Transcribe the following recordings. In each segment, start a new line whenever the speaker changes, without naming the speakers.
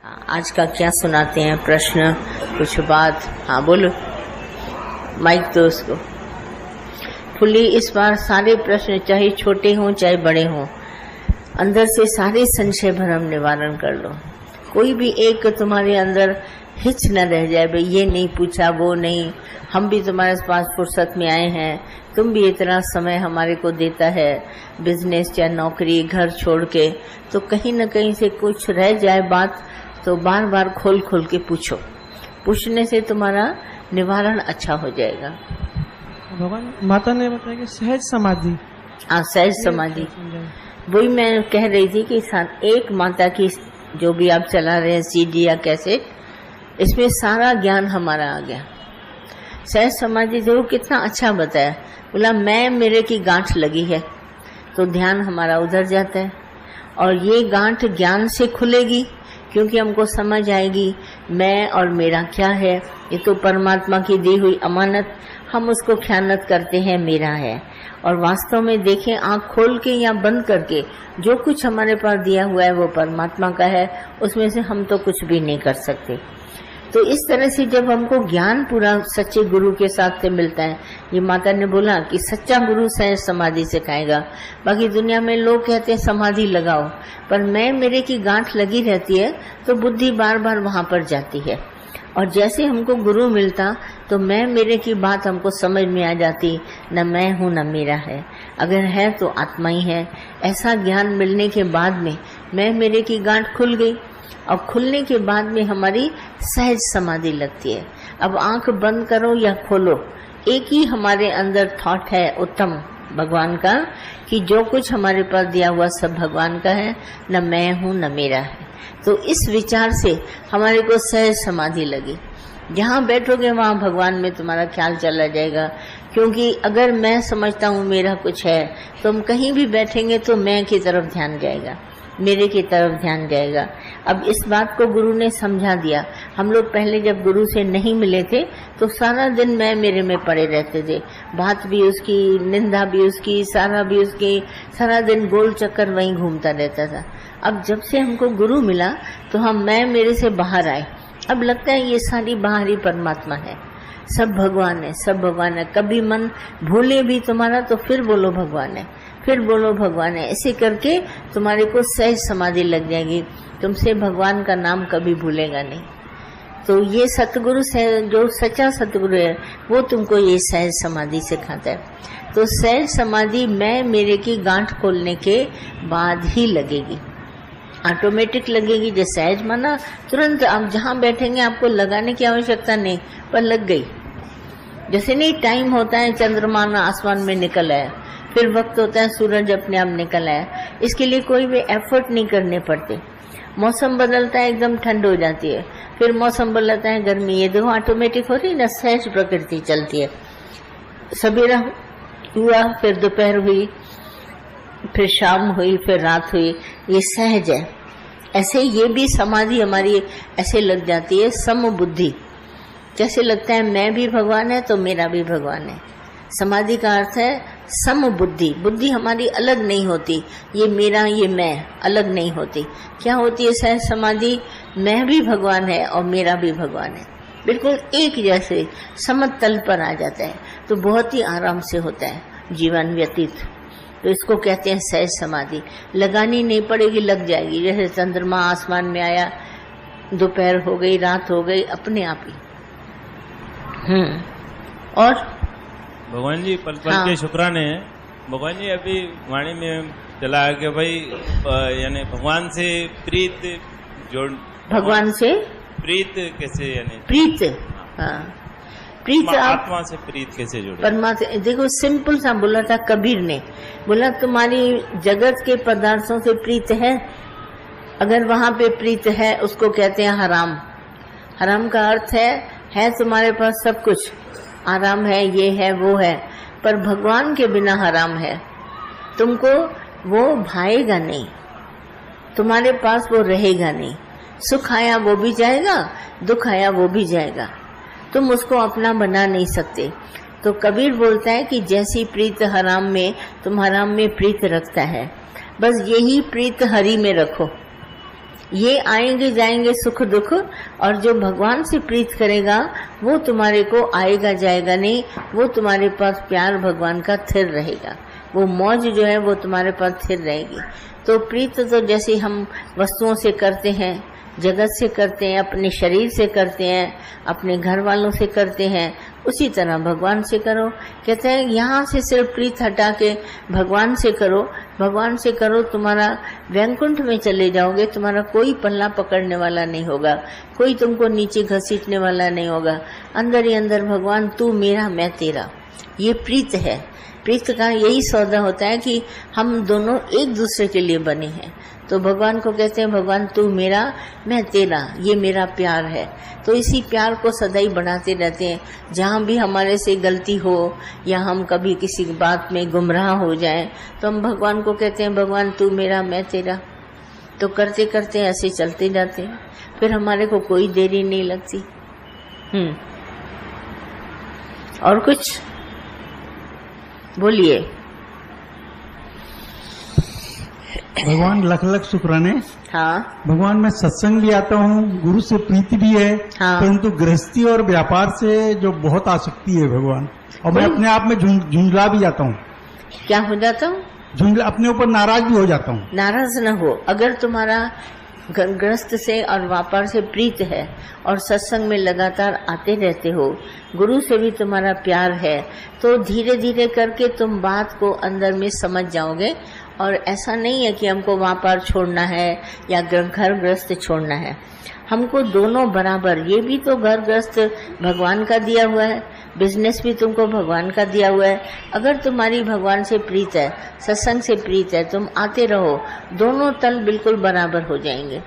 आज का क्या सुनाते हैं प्रश्न, कुछ बात। हाँ बोलो, माइक दो उसको। फुल्ली इस बार सारे प्रश्न चाहे छोटे हों चाहे बड़े हों, अंदर से सारे संशय भ्रम निवारण कर लो। कोई भी एक तुम्हारे अंदर हिच न रह जाए, भाई ये नहीं पूछा वो नहीं, हम भी तुम्हारे पास फुर्सत में आए हैं, तुम भी इतना समय हमारे को देता है, बिजनेस या नौकरी घर छोड़ के, तो कहीं न कहीं से कुछ रह जाए बात तो बार बार खोल खोल के पूछो। पूछने से तुम्हारा निवारण अच्छा हो जाएगा।
भगवान माता ने बताया कि सहज समाधि।
हाँ, सहज समाधि वही मैं कह रही थी कि एक माता की जो भी आप चला रहे हैं सीडी या कैसेट, इसमें सारा ज्ञान हमारा आ गया। सहज समाधि देखो कितना अच्छा बताया। बोला मैं मेरे की गांठ लगी है, तो ध्यान हमारा उधर जाता है और ये गांठ ज्ञान से खुलेगी, क्योंकि हमको समझ आएगी मैं और मेरा क्या है। ये तो परमात्मा की दी हुई अमानत, हम उसको ख्यानत करते हैं मेरा है, और वास्तव में देखें आंख खोल के या बंद करके जो कुछ हमारे पास दिया हुआ है वो परमात्मा का है, उसमें से हम तो कुछ भी नहीं कर सकते। तो इस तरह से जब हमको ज्ञान पूरा सच्चे गुरु के साथ से मिलता है, ये माता ने बोला कि सच्चा गुरु सहज समाधि सिखाएगा। बाकी दुनिया में लोग कहते हैं समाधि लगाओ, पर मैं मेरे की गांठ लगी रहती है तो बुद्धि बार बार वहां पर जाती है, और जैसे हमको गुरु मिलता तो मैं मेरे की बात हमको समझ में आ जाती, न मैं हूँ न मेरा है, अगर है तो आत्मा ही है। ऐसा ज्ञान मिलने के बाद में मैं मेरे की गांठ खुल गई, और खुलने के बाद में हमारी सहज समाधि लगती है। अब आंख बंद करो या खोलो, एक ही हमारे अंदर थॉट है उत्तम भगवान का, कि जो कुछ हमारे पास दिया हुआ सब भगवान का है, न मैं हूँ न मेरा है। तो इस विचार से हमारे को सहज समाधि लगी। जहाँ बैठोगे वहाँ भगवान में तुम्हारा ख्याल चला जाएगा, क्योंकि अगर मैं समझता हूँ मेरा कुछ है तो हम कहीं भी बैठेंगे तो मैं की तरफ ध्यान जाएगा, मेरे की तरफ ध्यान जाएगा। अब इस बात को गुरु ने समझा दिया। हम लोग पहले जब गुरु से नहीं मिले थे तो सारा दिन मैं मेरे में पड़े रहते थे, बात भी उसकी, निंदा भी उसकी, सारा भी उसकी, सारा दिन गोल चक्कर वहीं घूमता रहता था। अब जब से हमको गुरु मिला तो हम मैं मेरे से बाहर आए। अब लगता है ये सारी बाहरी परमात्मा है, सब भगवान है, सब भगवान है। कभी मन भूले भी तुम्हारा तो फिर बोलो भगवान है, फिर बोलो भगवान है। ऐसे करके तुम्हारे को सहज समाधि लग जाएगी, तुमसे भगवान का नाम कभी भूलेगा नहीं। तो ये सतगुरु जो सच्चा सतगुरु है वो तुमको ये सहज समाधि सिखाता है। तो सहज समाधि मैं मेरे की गांठ खोलने के बाद ही लगेगी, ऑटोमेटिक लगेगी। जो सहज माना तुरंत आप जहाँ बैठेंगे आपको लगाने की आवश्यकता नहीं, पर लग गई। जैसे नहीं टाइम होता है चंद्रमा आसमान में निकल आया, फिर वक्त होता है सूरज अपने आप निकल आया, इसके लिए कोई भी एफर्ट नहीं करने पड़ते। मौसम बदलता है, एकदम ठंड हो जाती है, फिर मौसम बदलता है गर्मी, ये देखो ऑटोमेटिक हो रही ना, सहज प्रकृति चलती है। सवेरा हुआ, फिर दोपहर हुई, फिर शाम हुई, फिर रात हुई, ये सहज है। ऐसे ये भी समाधि हमारी ऐसे लग जाती है, सम बुद्धि। जैसे लगता है मैं भी भगवान है तो मेरा भी भगवान है। समाधि का अर्थ है सम बुद्धि। बुद्धि हमारी अलग नहीं होती, ये मेरा ये मैं अलग नहीं होती। क्या होती है सहज समाधि? मैं भी भगवान है और मेरा भी भगवान है, बिल्कुल एक जैसे समतल पर आ जाता है, तो बहुत ही आराम से होता है जीवन व्यतीत। तो इसको कहते हैं सहज समाधि। लगानी नहीं पड़ेगी, लग जाएगी। जैसे चंद्रमा आसमान में आया, दोपहर हो गई, रात हो गई, अपने आप ही। और
भगवान जी पल पल के शुक्राने हैं। भगवान जी अभी वाणी में चला है कि भाई यानी भगवान से प्रीत जोड़,
भगवान से
प्रीत कैसे, यानी
प्रीत, हाँ प्रीत
आत्मा से प्रीत कैसे जोड़े?
परमात्मा देखो सिंपल सा बोला था कबीर ने, बोला तुम्हारी जगत के पदार्थों से प्रीत है, अगर वहां पे प्रीत है उसको कहते हैं हराम। हराम का अर्थ है तुम्हारे पास सब कुछ, आराम है, ये है वो है, पर भगवान के बिना हराम है। तुमको वो भाएगा नहीं, तुम्हारे पास वो रहेगा नहीं। सुख आया वो भी जाएगा, दुख आया वो भी जाएगा, तुम उसको अपना बना नहीं सकते। तो कबीर बोलता है कि जैसी प्रीत हराम में, तुम हराम में प्रीत रखता है, बस यही प्रीत हरि में रखो। ये आएंगे जाएंगे सुख दुख, और जो भगवान से प्रीत करेगा वो तुम्हारे को आएगा जाएगा नहीं, वो तुम्हारे पास प्यार भगवान का स्थिर रहेगा, वो मौज जो है वो तुम्हारे पास स्थिर रहेगी। तो प्रीत तो जैसे हम वस्तुओं से करते हैं, जगत से करते हैं, अपने शरीर से करते हैं, अपने घर वालों से करते हैं, उसी तरह भगवान से करो। कहते हैं यहाँ से सिर्फ प्रीत हटा के भगवान से करो, भगवान से करो, तुम्हारा वैकुंठ में चले जाओगे, तुम्हारा कोई पल्ला पकड़ने वाला नहीं होगा, कोई तुमको नीचे घसीटने वाला नहीं होगा। अंदर ही अंदर भगवान तू मेरा मैं तेरा, ये प्रीत है। प्रीत का यही सौदा होता है कि हम दोनों एक दूसरे के लिए बने हैं। तो भगवान को कहते हैं भगवान तू मेरा मैं तेरा, ये मेरा प्यार है। तो इसी प्यार को सदैव बढ़ाते रहते हैं। जहाँ भी हमारे से गलती हो या हम कभी किसी बात में गुमराह हो जाएं तो हम भगवान को कहते हैं भगवान तू मेरा मैं तेरा। तो करते करते ऐसे चलते जाते हैं, फिर हमारे को कोई देरी नहीं लगती। और कुछ बोलिए।
भगवान लख लख शुक्राने।
हाँ
भगवान मैं सत्संग भी आता हूँ, गुरु से प्रीति भी है,
हाँ।
परंतु गृहस्थी और व्यापार से जो बहुत आसक्ति है भगवान, और मैं अपने आप में झुंझला भी जाता हूँ।
क्या हो जाता हूँ?
झुंझला, अपने ऊपर नाराज भी हो जाता हूँ।
नाराज न हो। अगर तुम्हारा गृहस्थ से और व्यापार से प्रीत है और सत्संग में लगातार आते रहते हो, गुरु से भी तुम्हारा प्यार है, तो धीरे धीरे करके तुम बात को अंदर में समझ जाओगे। और ऐसा नहीं है कि हमको व्यापार छोड़ना है या घर गृहस्थ छोड़ना है, हमको दोनों बराबर। ये भी तो घर गृहस्थ भगवान का दिया हुआ है, बिजनेस भी तुमको भगवान का दिया हुआ है। अगर तुम्हारी भगवान से प्रीत है, सत्संग से प्रीत है, तुम आते रहो, दोनों तल बिल्कुल बराबर हो जाएंगे।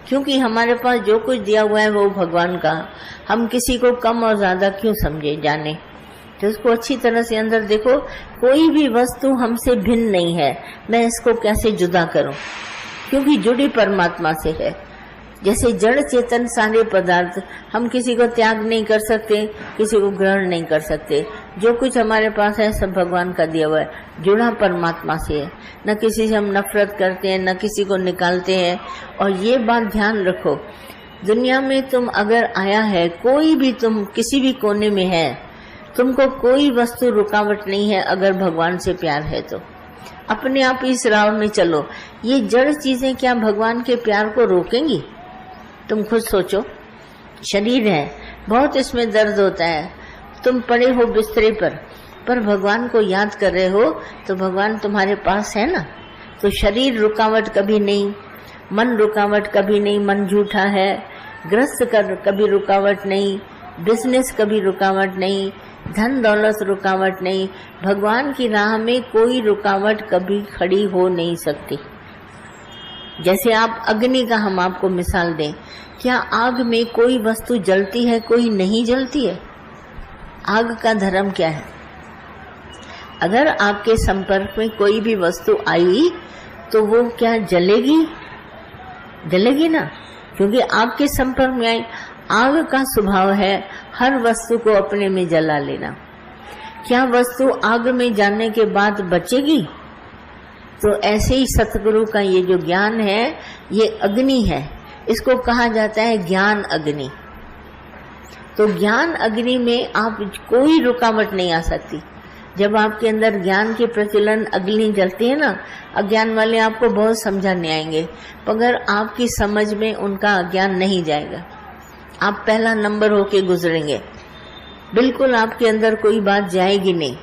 क्योंकि हमारे पास जो कुछ दिया हुआ है वो भगवान का, हम किसी को कम और ज्यादा क्यों समझे जाने। तो इसको अच्छी तरह से अंदर देखो, कोई भी वस्तु हमसे भिन्न नहीं है, मैं इसको कैसे जुदा करूं, क्योंकि जुड़ी परमात्मा से है। जैसे जड़ चेतन सारे पदार्थ, हम किसी को त्याग नहीं कर सकते, किसी को ग्रहण नहीं कर सकते। जो कुछ हमारे पास है सब भगवान का दिया हुआ है, जुड़ा परमात्मा से है। न किसी से हम नफरत करते हैं, न किसी को निकालते हैं। और ये बात ध्यान रखो, दुनिया में तुम अगर आया है, कोई भी तुम किसी भी कोने में है, तुमको कोई वस्तु रुकावट नहीं है। अगर भगवान से प्यार है तो अपने आप इस राह में चलो। ये जड़ चीजें क्या भगवान के प्यार को रोकेंगी? तुम खुद सोचो। शरीर है, बहुत इसमें दर्द होता है, तुम पड़े हो बिस्तरे पर भगवान को याद कर रहे हो, तो भगवान तुम्हारे पास है ना। तो शरीर रुकावट कभी नहीं, मन रुकावट कभी नहीं, मन झूठा है। ग्रस्त कर कभी रुकावट नहीं, बिजनेस कभी रुकावट नहीं, धन दौलत रुकावट नहीं। भगवान की राह में कोई रुकावट कभी खड़ी हो नहीं सकती। जैसे आप अग्नि का हम आपको मिसाल दें, क्या आग में कोई वस्तु जलती है, कोई नहीं जलती है? आग का धर्म क्या है? अगर आपके संपर्क में कोई भी वस्तु आई तो वो क्या जलेगी? जलेगी ना, क्योंकि आपके संपर्क में आई। आग का स्वभाव है हर वस्तु को अपने में जला लेना। क्या वस्तु आग में जाने के बाद बचेगी? तो ऐसे ही सतगुरु का ये जो ज्ञान है, ये अग्नि है, इसको कहा जाता है ज्ञान अग्नि। तो ज्ञान अग्नि में आप कोई रुकावट नहीं आ सकती। जब आपके अंदर ज्ञान के प्रचलन अग्नि जलती है ना, अज्ञान वाले आपको बहुत समझाने आएंगे, मगर आपकी समझ में उनका अज्ञान नहीं जाएगा। आप पहला नंबर होके गुजरेंगे, बिल्कुल आपके अंदर कोई बात जाएगी नहीं।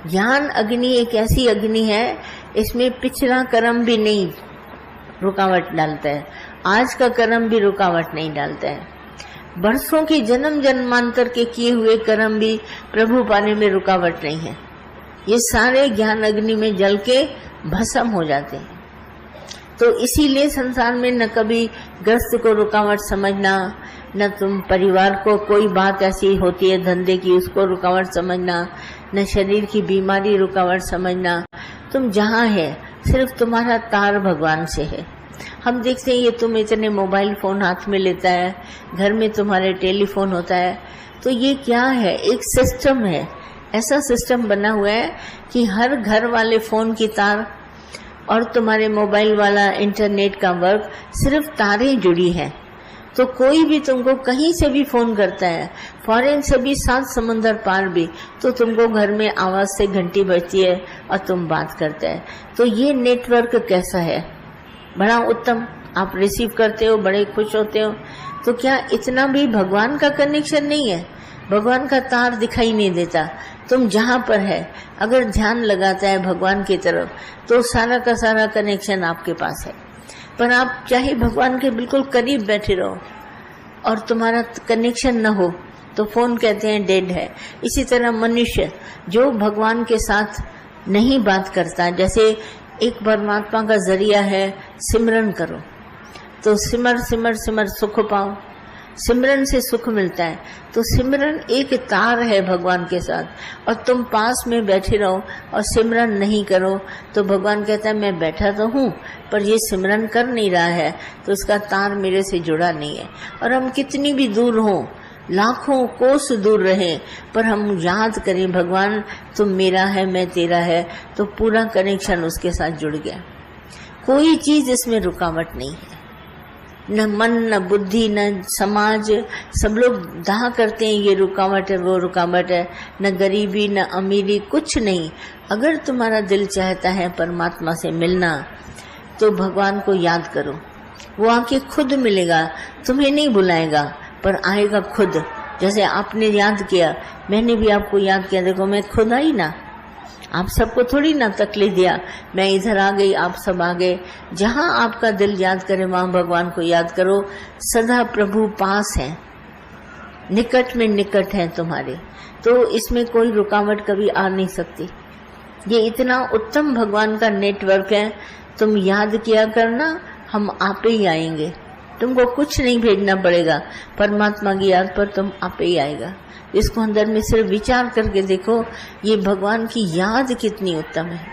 ज्ञान अग्नि एक ऐसी अग्नि है, इसमें पिछला कर्म भी नहीं रुकावट डालता है, आज का कर्म भी रुकावट नहीं डालता है, बरसों के जन्म जन्मांतर के किए हुए कर्म भी प्रभु पाने में रुकावट नहीं है। ये सारे ज्ञान अग्नि में जल के भस्म हो जाते हैं। तो इसीलिए संसार में न कभी ग्रस्त को रुकावट समझना, न तुम परिवार को कोई बात ऐसी होती है धंधे की उसको रुकावट समझना, न शरीर की बीमारी रुकावट समझना। तुम जहाँ है सिर्फ तुम्हारा तार भगवान से है। हम देखते हैं ये तुम इतने मोबाइल फोन हाथ में लेता है, घर में तुम्हारे टेलीफोन होता है, तो ये क्या है? एक सिस्टम है। ऐसा सिस्टम बना हुआ है कि हर घर वाले फोन की तार और तुम्हारे मोबाइल वाला इंटरनेट का वर्क, सिर्फ तारें जुड़ी हैं। तो कोई भी तुमको कहीं से भी फोन करता है, फॉरेन से भी, 7 समुंदर पार भी, तो तुमको घर में आवाज से घंटी बजती है और तुम बात करते हैं। तो ये नेटवर्क कैसा है, बड़ा उत्तम। आप रिसीव करते हो, बड़े खुश होते हो। तो क्या इतना भी भगवान का कनेक्शन नहीं है? भगवान का तार दिखाई नहीं देता। तुम जहां पर है, अगर ध्यान लगाता है भगवान की तरफ, तो सारा का सारा कनेक्शन आपके पास है। पर आप चाहे भगवान के बिल्कुल करीब बैठे रहो और तुम्हारा कनेक्शन न हो, तो फोन कहते हैं डेड है। इसी तरह मनुष्य जो भगवान के साथ नहीं बात करता, जैसे एक परमात्मा का जरिया है, सिमरन करो, तो सिमर सिमर सिमर सुख पाओ। सिमरन से सुख मिलता है। तो सिमरन एक तार है भगवान के साथ, और तुम पास में बैठे रहो और सिमरन नहीं करो, तो भगवान कहता है मैं बैठा तो हूँ, पर ये सिमरन कर नहीं रहा है, तो उसका तार मेरे से जुड़ा नहीं है। और हम कितनी भी दूर हों, लाखों कोस दूर रहे, पर हम याद करें भगवान तुम मेरा है, मैं तेरा है, तो पूरा कनेक्शन उसके साथ जुड़ गया। कोई चीज इसमें रुकावट नहीं है, न मन, न बुद्धि, न समाज। सब लोग दाह करते हैं ये रुकावट है, वो रुकावट है। न गरीबी, न अमीरी, कुछ नहीं। अगर तुम्हारा दिल चाहता है परमात्मा से मिलना, तो भगवान को याद करो, वो आके खुद मिलेगा, तुम्हें नहीं बुलाएगा, पर आएगा खुद। जैसे आपने याद किया, मैंने भी आपको याद किया, देखो मैं खुद आई ना, आप सबको थोड़ी ना तकलीफ दिया, मैं इधर आ गई, आप सब आ गए। जहां आपका दिल याद करे वहां भगवान को याद करो। सदा प्रभु पास हैं, निकट में निकट हैं तुम्हारे, तो इसमें कोई रुकावट कभी आ नहीं सकती। ये इतना उत्तम भगवान का नेटवर्क है। तुम याद किया करना, हम आप ही आएंगे। तुमको कुछ नहीं भेजना पड़ेगा, परमात्मा की याद पर तुम आप ही आएगा। इसको अंदर में सिर्फ विचार करके देखो, ये भगवान की याद कितनी उत्तम है।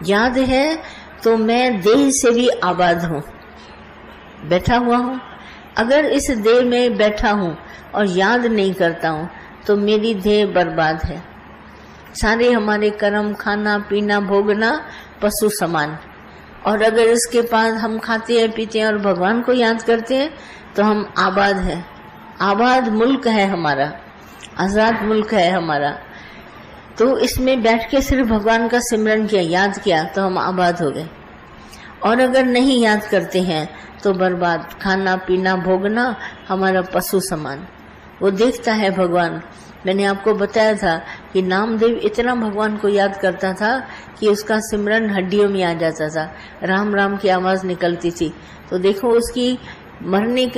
याद है तो मैं देह से भी आबाद हूँ, बैठा हुआ हूँ। अगर इस देह में बैठा हूँ और याद नहीं करता हूँ, तो मेरी देह बर्बाद है। सारे हमारे कर्म, खाना पीना भोगना पशु समान। और अगर इसके पास हम खाते हैं, पीते हैं और भगवान को याद करते हैं, तो हम आबाद हैं। आबाद मुल्क है हमारा, आजाद मुल्क है हमारा। तो इसमें बैठ के सिर्फ भगवान का सिमरन किया, याद किया, तो हम आबाद हो गए। और अगर नहीं याद करते हैं तो बर्बाद, खाना पीना भोगना हमारा पशु समान। वो देखता है भगवान। मैंने आपको बताया था कि नामदेव इतना भगवान को याद करता था कि उसका सिमरन हड्डियों में आ जाता था, राम राम की आवाज निकलती थी। तो देखो उसकी मरने के